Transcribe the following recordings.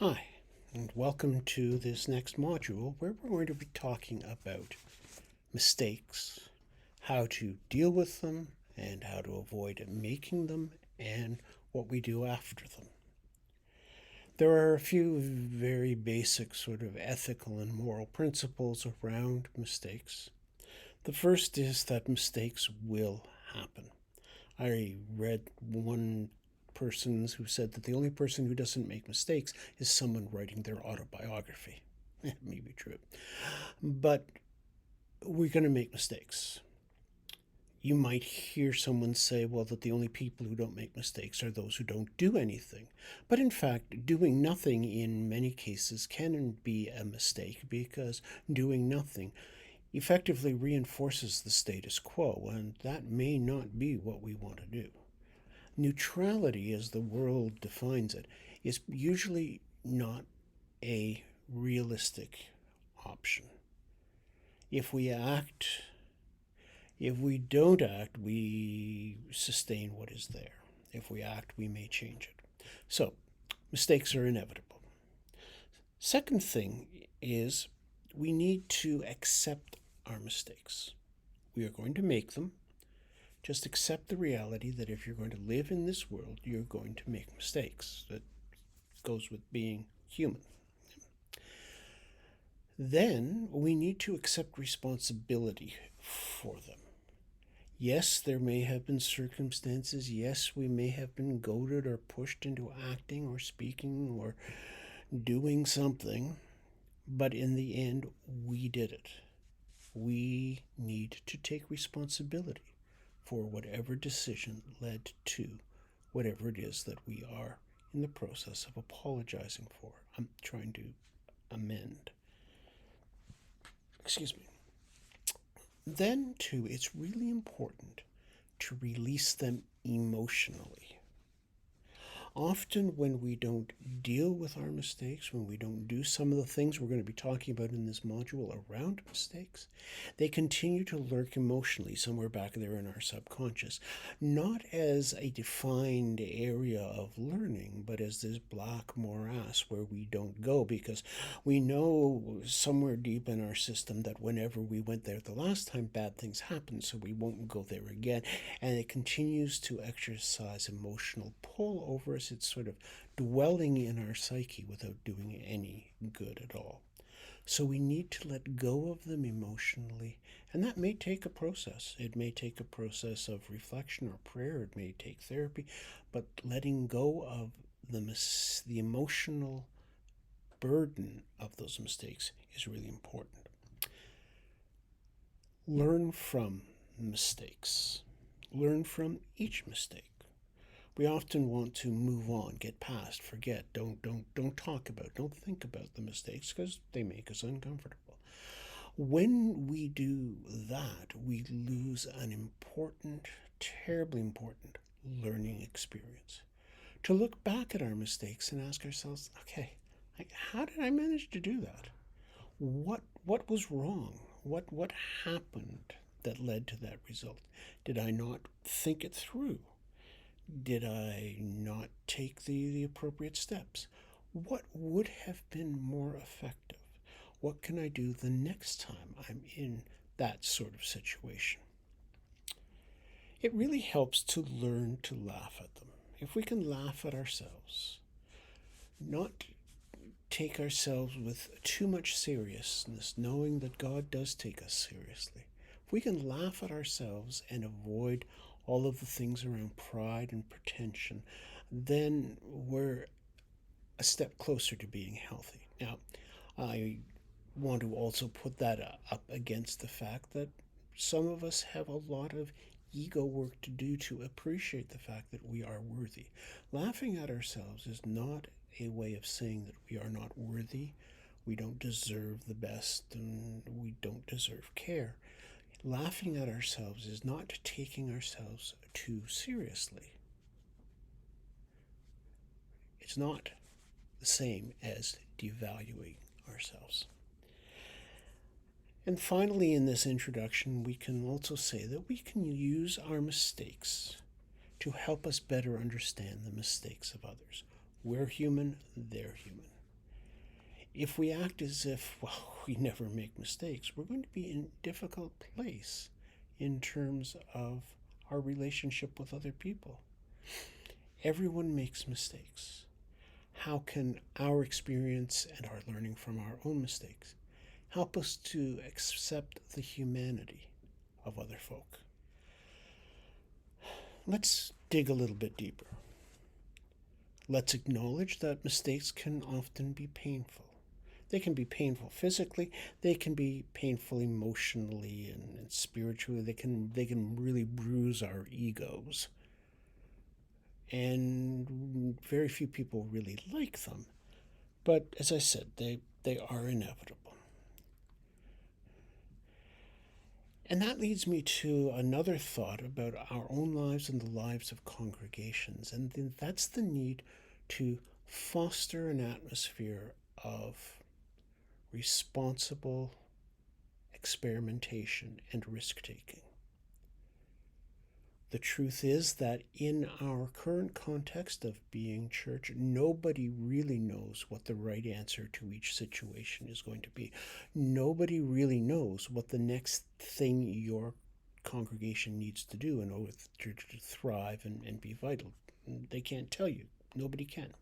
Hi, and welcome to this next module where we're going to be talking about mistakes, how to deal with them, and how to avoid making them, and what we do after them. There are a few very basic sort of ethical and moral principles around mistakes. The first is that mistakes will happen. I read one person who said that the only person who doesn't make mistakes is someone writing their autobiography. It may be true. But we're going to make mistakes. You might hear someone say, well, that the only people who don't make mistakes are those who don't do anything. But in fact, doing nothing in many cases can be a mistake because doing nothing effectively reinforces the status quo, and that may not be what we want to do. Neutrality, as the world defines it, is usually not a realistic option. If we act, if we don't act, we sustain what is there. If we act, we may change it. So, mistakes are inevitable. Second thing is we need to accept our mistakes. We are going to make them. Just accept the reality that if you're going to live in this world, you're going to make mistakes. That goes with being human. Then we need to accept responsibility for them. Yes, there may have been circumstances. Yes, we may have been goaded or pushed into acting or speaking or doing something. But in the end, we did it. We need to take responsibility for whatever decision led to whatever it is that we are in the process of apologizing for. I'm trying to amend. Excuse me. Then, too, it's really important to release them emotionally. Often, when we don't deal with our mistakes, when we don't do some of the things we're going to be talking about in this module around mistakes, they continue to lurk emotionally somewhere back there in our subconscious, not as a defined area of learning, but as this black morass where we don't go because we know somewhere deep in our system that whenever we went there the last time, bad things happened, so we won't go there again. And it continues to exercise emotional pull over us. It's sort of dwelling in our psyche without doing any good at all. So we need to let go of them emotionally, and that may take a process. It may take a process of reflection or prayer. It may take therapy, but letting go of the emotional burden of those mistakes is really important. Learn from mistakes. Learn from each mistake. We often want to move on, get past, forget, don't talk about, don't think about the mistakes because they make us uncomfortable. When we do that, we lose an important, terribly important learning experience. To look back at our mistakes and ask ourselves, okay, how did I manage to do that? What was wrong? What happened that led to that result? Did I not think it through? Did I not take the appropriate steps? What would have been more effective? What can I do the next time I'm in that sort of situation? It really helps to learn to laugh at them. If we can laugh at ourselves, not take ourselves with too much seriousness, knowing that God does take us seriously. If we can laugh at ourselves and avoid all of the things around pride and pretension, then we're a step closer to being healthy. Now, I want to also put that up against the fact that some of us have a lot of ego work to do to appreciate the fact that we are worthy. Laughing at ourselves is not a way of saying that we are not worthy, we don't deserve the best, and we don't deserve care. Laughing at ourselves is not taking ourselves too seriously. It's not the same as devaluing ourselves. And finally, in this introduction, we can also say that we can use our mistakes to help us better understand the mistakes of others. We're human, they're human. If we act as if, well, we never make mistakes, we're going to be in a difficult place in terms of our relationship with other people. Everyone makes mistakes. How can our experience and our learning from our own mistakes help us to accept the humanity of other folk? Let's dig a little bit deeper. Let's acknowledge that mistakes can often be painful. They can be painful physically, they can be painful emotionally and spiritually. They can really bruise our egos. And very few people really like them. But as I said, they are inevitable. And that leads me to another thought about our own lives and the lives of congregations. And that's the need to foster an atmosphere of responsible experimentation and risk taking. The truth is that in our current context of being church, nobody really knows what the right answer to each situation is going to be. Nobody really knows what the next thing your congregation needs to do in order to thrive and be vital. They can't tell you. Nobody can.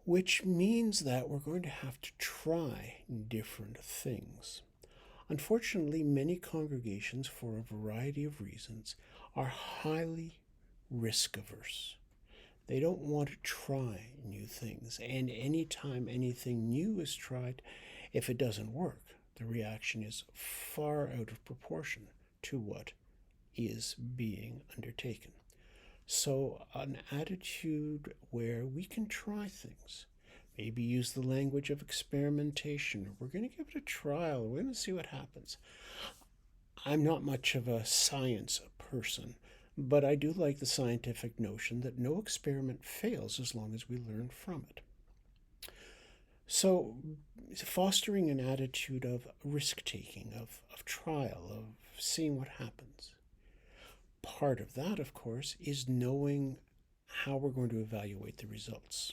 Which means that we're going to have to try different things. Unfortunately, many congregations, for a variety of reasons, are highly risk averse. They don't want to try new things, and anytime anything new is tried, if it doesn't work, the reaction is far out of proportion to what is being undertaken. So, an attitude where we can try things, maybe use the language of experimentation. We're going to give it a trial. We're going to see what happens. I'm not much of a science person, but I do like the scientific notion that no experiment fails as long as we learn from it. So, fostering an attitude of risk taking, of trial, of seeing what happens. Part of that, of course, is knowing how we're going to evaluate the results.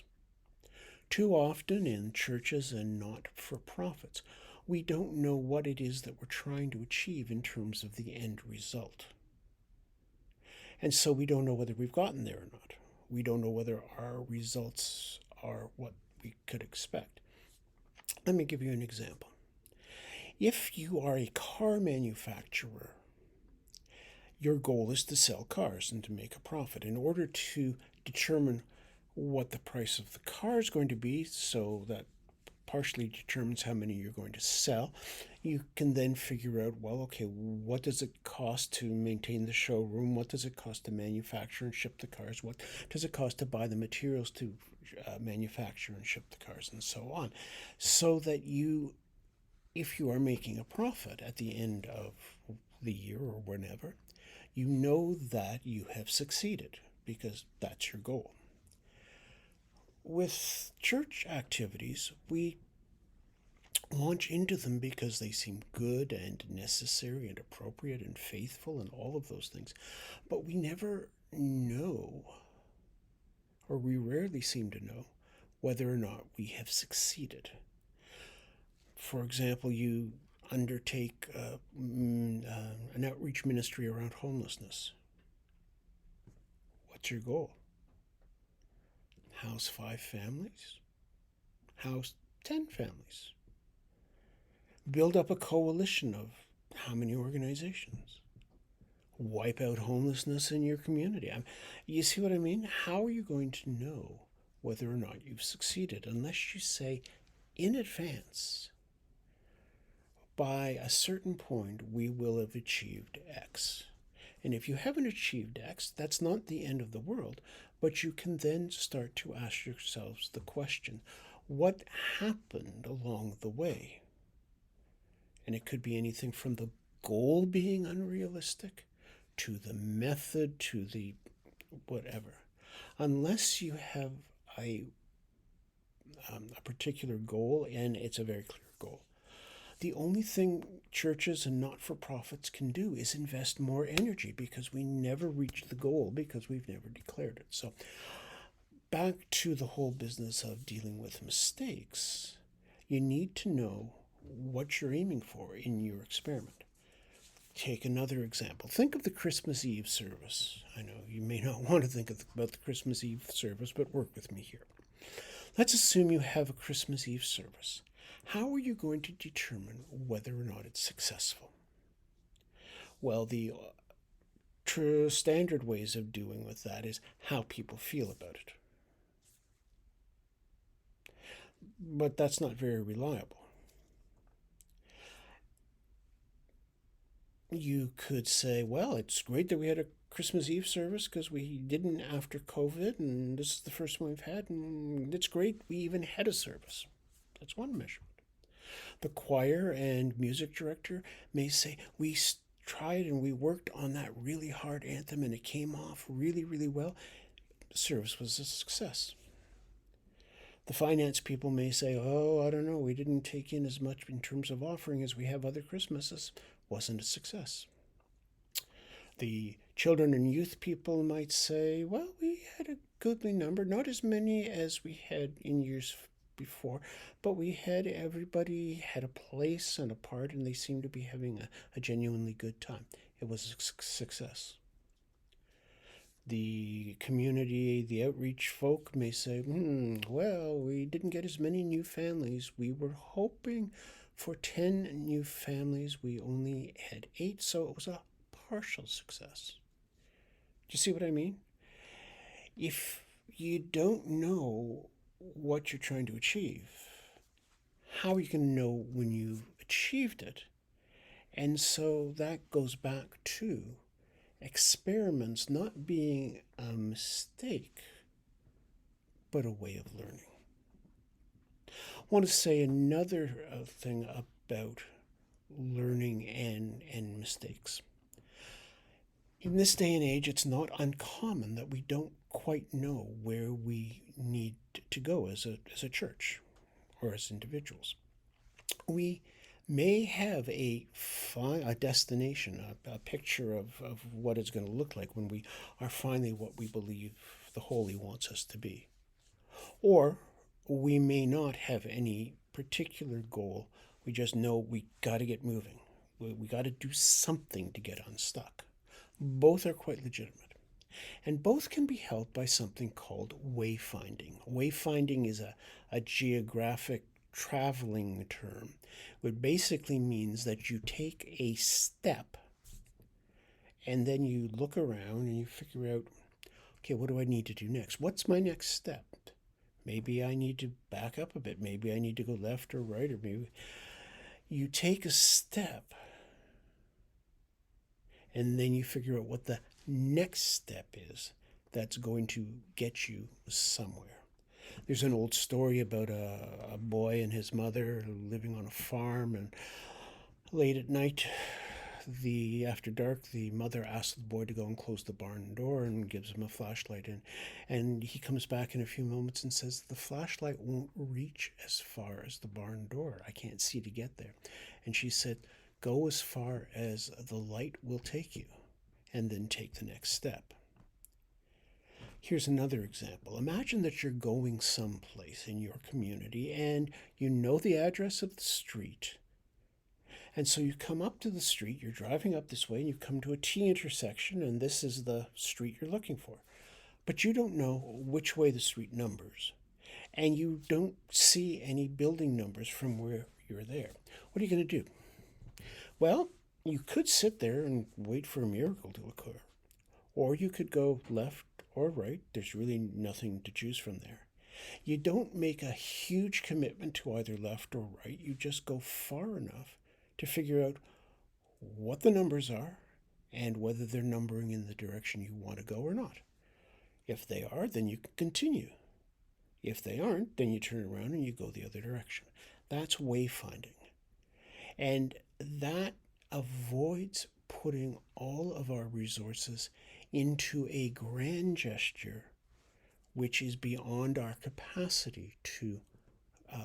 Too often in churches and not for profits, we don't know what it is that we're trying to achieve in terms of the end result. And so we don't know whether we've gotten there or not. We don't know whether our results are what we could expect. Let me give you an example. If you are a car manufacturer, your goal is to sell cars and to make a profit. In order to determine what the price of the car is going to be, so that partially determines how many you're going to sell, you can then figure out, well, okay, what does it cost to maintain the showroom? What does it cost to manufacture and ship the cars? What does it cost to buy the materials to manufacture and ship the cars, and so on? So that you, if you are making a profit at the end of the year or whenever, you know that you have succeeded because that's your goal. With church activities, we launch into them because they seem good and necessary and appropriate and faithful and all of those things. But we never know, or we rarely seem to know, whether or not we have succeeded. For example, you undertake an outreach ministry around homelessness. What's your goal? House 5 families? House 10 families? Build up a coalition of how many organizations? Wipe out homelessness in your community. You see what I mean? How are you going to know whether or not you've succeeded unless you say in advance, by a certain point, we will have achieved X. And if you haven't achieved X, that's not the end of the world, but you can then start to ask yourselves the question, what happened along the way? And it could be anything from the goal being unrealistic to the method to the whatever. Unless you have a particular goal, and it's a very clear goal, the only thing churches and not-for-profits can do is invest more energy, because we never reach the goal because we've never declared it. So back to the whole business of dealing with mistakes. You need to know what you're aiming for in your experiment. Take another example. Think of the Christmas Eve service. I know you may not want to think about the Christmas Eve service, but work with me here. Let's assume you have a Christmas Eve service. How are you going to determine whether or not it's successful? Well, the standard ways of doing with that is how people feel about it. But that's not very reliable. You could say, well, it's great that we had a Christmas Eve service because we didn't after COVID, and this is the first one we've had, and it's great we even had a service. That's one measurement. The choir and music director may say, we tried and we worked on that really hard anthem and it came off really, really well. The service was a success. The finance people may say, oh, I don't know, we didn't take in as much in terms of offering as we have other Christmases. Wasn't a success. The children and youth people might say, well, we had a goodly number, not as many as we had in years before, but we had everybody had a place and a part, and they seemed to be having a genuinely good time. It was a success. The community, the outreach folk may say, well, we didn't get as many new families. We were hoping for 10 new families. We only had 8, so it was a partial success. Do you see what I mean? If you don't know what you're trying to achieve, how are you going to know when you've achieved it? And so that goes back to experiments not being a mistake, but a way of learning. I want to say another thing about learning and mistakes. In this day and age, it's not uncommon that we don't quite know where we need to go as a church or as individuals. We may have a destination, a picture of what it's going to look like when we are finally what we believe the Holy wants us to be. Or we may not have any particular goal. We just know we got to get moving. We got to do something to get unstuck. Both are quite legitimate. And both can be helped by something called wayfinding. Wayfinding is a geographic traveling term, which basically means that you take a step and then you look around and you figure out, okay, what do I need to do next? What's my next step? Maybe I need to back up a bit. Maybe I need to go left or right, or maybe you take a step and then you figure out what the next step is that's going to get you somewhere. There's an old story about a boy and his mother living on a farm, and late at night, after dark, the mother asks the boy to go and close the barn door and gives him a flashlight. And he comes back in a few moments and says, the flashlight won't reach as far as the barn door. I can't see to get there. And she said, go as far as the light will take you, and then take the next step. Here's another example. Imagine that you're going someplace in your community and you know the address of the street. And so you come up to the street, you're driving up this way, and you come to a T intersection, and this is the street you're looking for. But you don't know which way the street numbers. And you don't see any building numbers from where you're there. What are you going to do? Well, you could sit there and wait for a miracle to occur. Or you could go left or right. There's really nothing to choose from there. You don't make a huge commitment to either left or right. You just go far enough to figure out what the numbers are and whether they're numbering in the direction you want to go or not. If they are, then you can continue. If they aren't, then you turn around and you go the other direction. That's wayfinding. And that avoids putting all of our resources into a grand gesture which is beyond our capacity to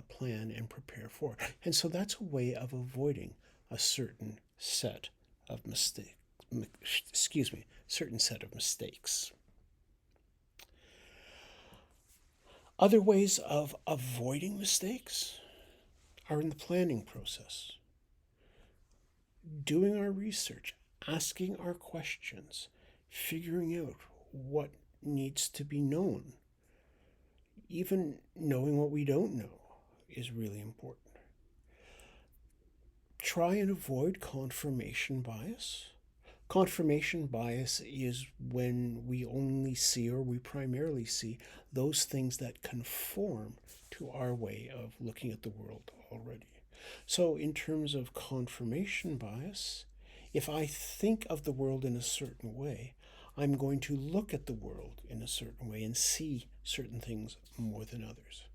plan and prepare for. And so that's a way of avoiding a certain set of certain set of mistakes. Other ways of avoiding mistakes. are in the planning process, doing our research, asking our questions, figuring out what needs to be known. Even knowing what we don't know is really important. Try and avoid confirmation bias. Confirmation bias is when we only see, or we primarily see, those things that conform to our way of looking at the world already. So, in terms of confirmation bias, if I think of the world in a certain way, I'm going to look at the world in a certain way and see certain things more than others.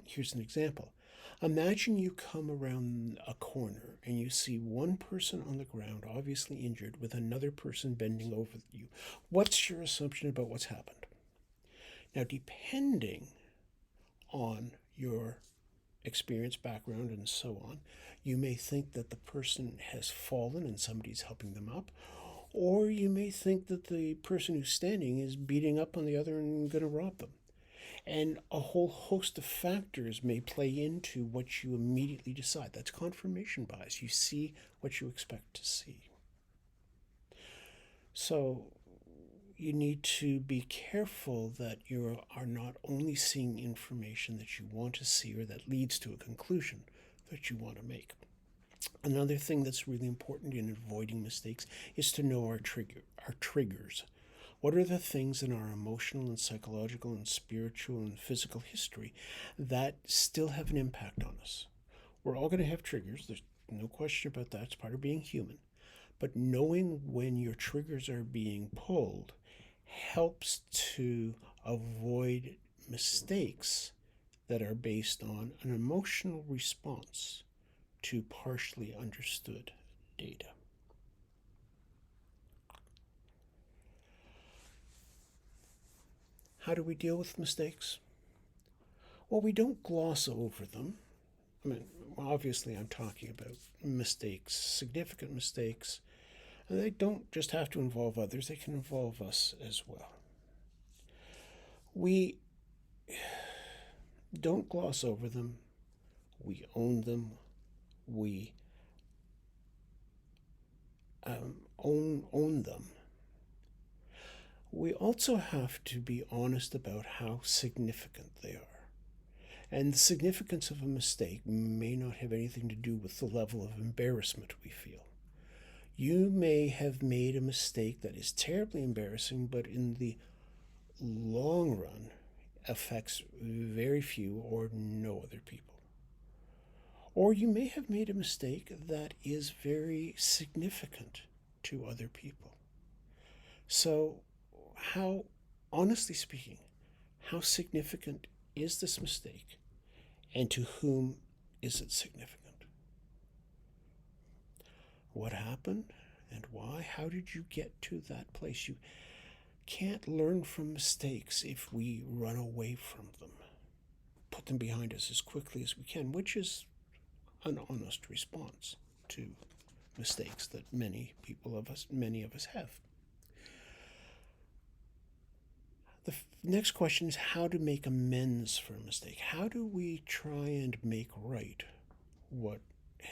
Here's an example. Imagine you come around a corner and you see one person on the ground, obviously injured, with another person bending over you. What's your assumption about what's happened? Now, depending on your experience, background, and so on, you may think that the person has fallen and somebody's helping them up, or you may think that the person who's standing is beating up on the other and going to rob them. And a whole host of factors may play into what you immediately decide. That's confirmation bias. You see what you expect to see. So you need to be careful that you are not only seeing information that you want to see or that leads to a conclusion that you want to make. Another thing that's really important in avoiding mistakes is to know our triggers. What are the things in our emotional and psychological and spiritual and physical history that still have an impact on us? We're all going to have triggers. There's no question about that. It's part of being human. But knowing when your triggers are being pulled helps to avoid mistakes that are based on an emotional response to partially understood data. How do we deal with mistakes? Well, we don't gloss over them. I mean, obviously, I'm talking about mistakes, significant mistakes, and they don't just have to involve others, they can involve us as well. We don't gloss over them, we own them, we own them. We also have to be honest about how significant they are. And the significance of a mistake may not have anything to do with the level of embarrassment we feel. You may have made a mistake that is terribly embarrassing, but in the long run affects very few or no other people. Or you may have made a mistake that is very significant to other people. So, honestly speaking, how significant is this mistake? And to whom is it significant? What happened and why? How did you get to that place? You can't learn from mistakes if we run away from them, put them behind us as quickly as we can, which is an honest response to mistakes that many of us have. The next question is how to make amends for a mistake. How do we try and make right what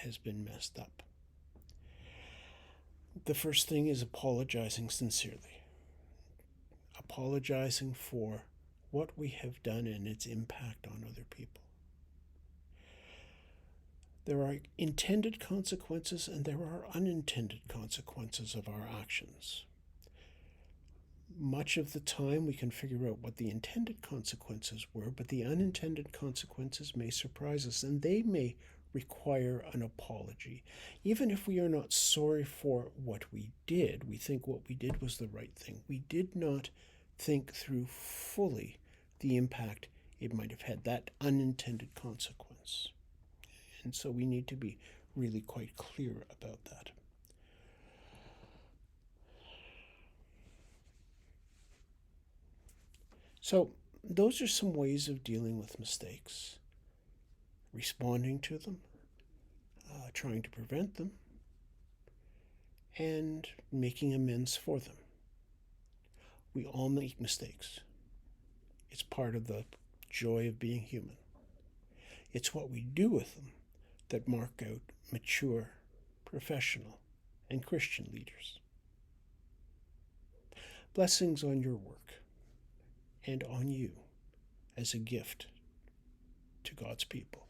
has been messed up? The first thing is apologizing sincerely. Apologizing for what we have done and its impact on other people. There are intended consequences and there are unintended consequences of our actions. Much of the time we can figure out what the intended consequences were, but the unintended consequences may surprise us and they may require an apology. Even if we are not sorry for what we did, we think what we did was the right thing. We did not think through fully the impact it might have had, that unintended consequence. And so we need to be really quite clear about that. So those are some ways of dealing with mistakes. Responding to them, trying to prevent them, and making amends for them. We all make mistakes. It's part of the joy of being human. It's what we do with them that mark out mature, professional, and Christian leaders. Blessings on your work and on you as a gift to God's people.